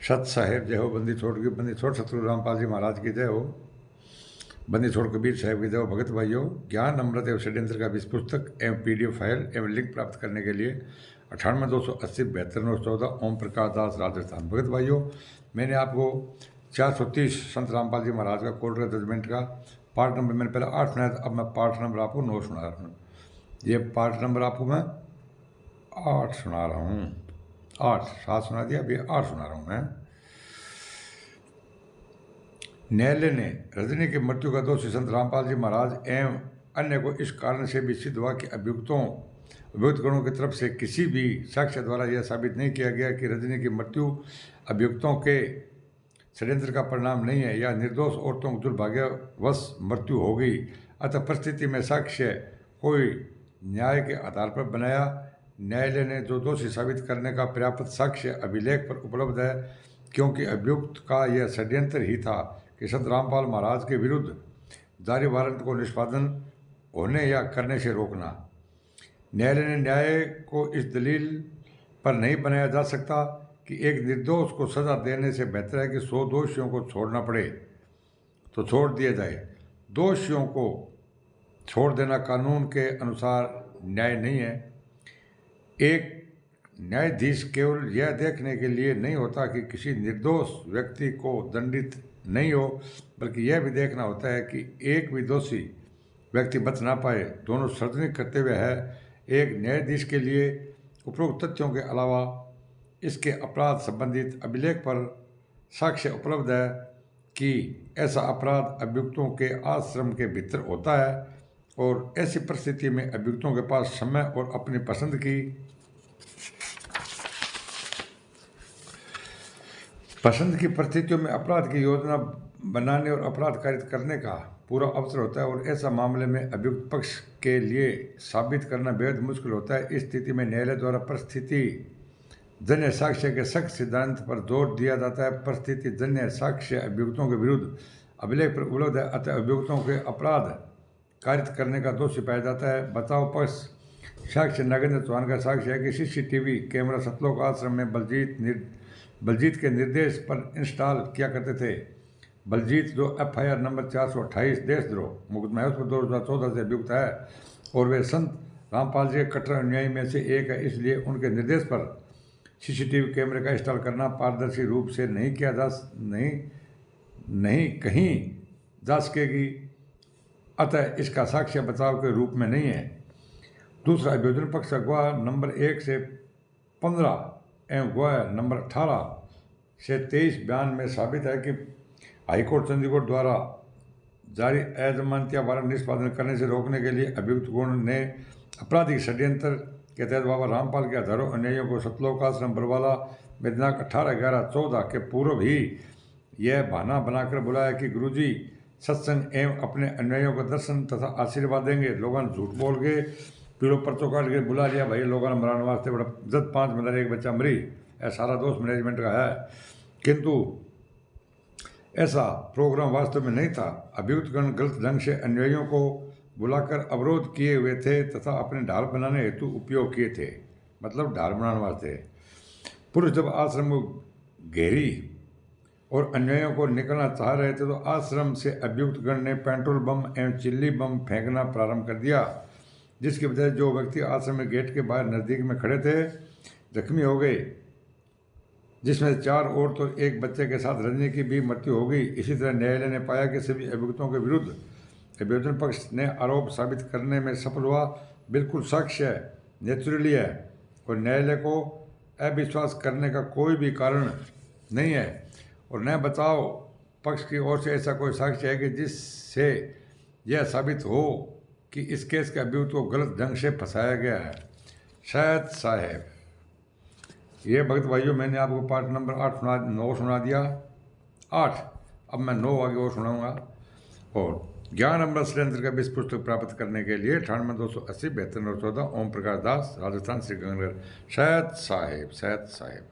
सत साहेब जय हो, बंदी छोड़ की बंदी छोड़ सतगुरु रामपाल जी महाराज की जय हो, बंदी छोड़ कबीर साहब की जय हो। भगत भाइयों, ज्ञान अमृत एवं षड्यंत्र का विश्व पुस्तक एवं पीडीएफ फाइल एवं लिंक प्राप्त करने के लिए 98 280 72 914 ओम प्रकाश दास राजस्थान। भगत भाइयों, मैंने आपको 430 संत रामपाल जी महाराज का कोर्ट जजमेंट का पार्ट नंबर मैंने पहले 8 सुनाया था, अब मैं पार्ट नंबर आपको 9 सुना रहा हूँ। ये पार्ट नंबर आपको मैं 8 सुना रहा हूँ। 8 7 सुना दिया, अभी 8 सुना रहा हूँ मैं। न्यायालय ने रजनी की मृत्यु का दोषी संत रामपाल जी महाराज एवं अन्य को इस कारण से भी सिद्ध हुआ कि अभियुक्तगणों की तरफ से किसी भी साक्ष्य द्वारा यह साबित नहीं किया गया कि रजनी की मृत्यु अभियुक्तों के षड्यंत्र का परिणाम नहीं है या निर्दोष औरतों की दुर्भाग्यवश मृत्यु हो गई। अतः परिस्थिति में साक्ष्य कोई न्याय के आधार पर बनाया। न्यायालय ने जो दोषी साबित करने का पर्याप्त साक्ष्य अभिलेख पर उपलब्ध है, क्योंकि अभियुक्त का यह षड्यंत्र ही था कि संत रामपाल महाराज के विरुद्ध जारी वारंट को निष्पादन होने या करने से रोकना। न्यायालय ने न्याय को इस दलील पर नहीं बनाया जा सकता कि एक निर्दोष को सजा देने से बेहतर है कि 100 दोषियों को छोड़ना पड़े तो छोड़ दिया जाए। दोषियों को छोड़ देना कानून के अनुसार न्याय नहीं है। एक न्यायाधीश केवल यह देखने के लिए नहीं होता कि किसी निर्दोष व्यक्ति को दंडित नहीं हो, बल्कि यह भी देखना होता है कि एक भी दोषी व्यक्ति बच ना पाए। दोनों सार्वजनिक कर्तव्य है। एक न्यायाधीश के लिए उपरोक्त तथ्यों के अलावा इसके अपराध संबंधित अभिलेख पर साक्ष्य उपलब्ध है कि ऐसा अपराध अभियुक्तों के आश्रम के भीतर होता है, और ऐसी परिस्थिति में अभियुक्तों के पास समय और अपनी पसंद की परिस्थितियों में अपराध की योजना बनाने और अपराध कारित करने का पूरा अवसर होता है, और ऐसा मामले में अभियुक्त पक्ष के लिए साबित करना बेहद मुश्किल होता है। इस स्थिति में न्यायालय द्वारा परिस्थिति जन्य साक्ष्य के सख्त सिद्धांत पर जोर दिया जाता है। परिस्थिति जन्य साक्ष्य अभियुक्तों के विरुद्ध अभिलेख पर उपलब्ध है, अतः अभियुक्तों के अपराध कारित करने का दोषी पाया जाता है। बचाव पक्ष साक्ष्य नागेंद्र चौहान का साक्ष्य है कि सीसीटीवी कैमरा सतलोक आश्रम में बलजीत के निर्देश पर इंस्टॉल किया करते थे। बलजीत जो FIR नंबर 428 देशद्रोह मुकदमा है उस पर 2014 से अभियुक्त है, और वे संत रामपाल जी के कट्टर अनुयायी में से एक है। इसलिए उनके निर्देश पर सीसीटीवी कैमरे का इंस्टॉल करना पारदर्शी रूप से नहीं किया नहीं कहीं जा सकेगी, अतः इसका साक्ष्य बचाव के रूप में नहीं है। दूसरा, अभियोजन पक्ष गवाह नंबर 1 से 15 एवं गवाह नंबर 18 से 23 बयान में साबित है कि हाईकोर्ट चंडीगढ़ द्वारा जारी अजमानतिया वारंट निष्पादन करने से रोकने के लिए अभियुक्त गुण ने आपराधिक षड्यंत्र के तहत बाबा रामपाल के हजारों अनुयायियों को सतलोक आश्रम बरवाला में दिनांक 18/11/14 के पूर्व ही यह बहाना बनाकर बुलाया कि गुरुजी सत्संग एवं अपने अनुयायियों को दर्शन तथा आशीर्वाद देंगे। लोगों ने झूठ बोल के पीड़ो पर्चो काट के बुला लिया, भाई लोगों ने मराने वास्ते बड़ा जब 5 मर एक बच्चा मरी, ऐसा सारा दोष मैनेजमेंट का है, किंतु ऐसा प्रोग्राम वास्तव में नहीं था। अभियुक्तगण गलत ढंग से अनुयायियों को बुलाकर अवरोध किए हुए थे तथा अपने ढाल बनाने हेतु उपयोग किए थे, मतलब ढाल बनाने वास्ते। पुरुष जब आश्रम को घेरी और अनुयायियों को निकलना चाह रहे थे तो आश्रम से अभियुक्तगण ने पेट्रोल बम एवं चिल्ली बम फेंकना प्रारंभ कर दिया, जिसकी वजह से जो व्यक्ति आश्रम में गेट के बाहर नज़दीक में खड़े थे जख्मी हो गए, जिसमें 4 औरत और 1 बच्चे के साथ रजनी की भी मृत्यु हो गई। इसी तरह न्यायालय ने पाया कि सभी अभियुक्तों के विरुद्ध अभियोजन पक्ष ने आरोप साबित करने में सफल हुआ। बिल्कुल साक्ष्य नेचुरली है और न्यायालय को अविश्वास करने का कोई भी कारण नहीं है, और न बचाव पक्ष की ओर से ऐसा कोई साक्ष्य है कि जिससे यह साबित हो कि इस केस के अभियुक्त को गलत ढंग से फंसाया गया है। शायद साहेब, ये भक्त भाइयों मैंने आपको पार्ट नंबर 9 सुना दिया। 8 अब मैं 9 आगे और सुनाऊंगा। और ज्ञान अमृत षड्यंत्र का विश्व पुस्तक प्राप्त करने के लिए 98 280 72 914 ओम प्रकाश दास राजस्थान श्री गंगानगर। शायद साहेब।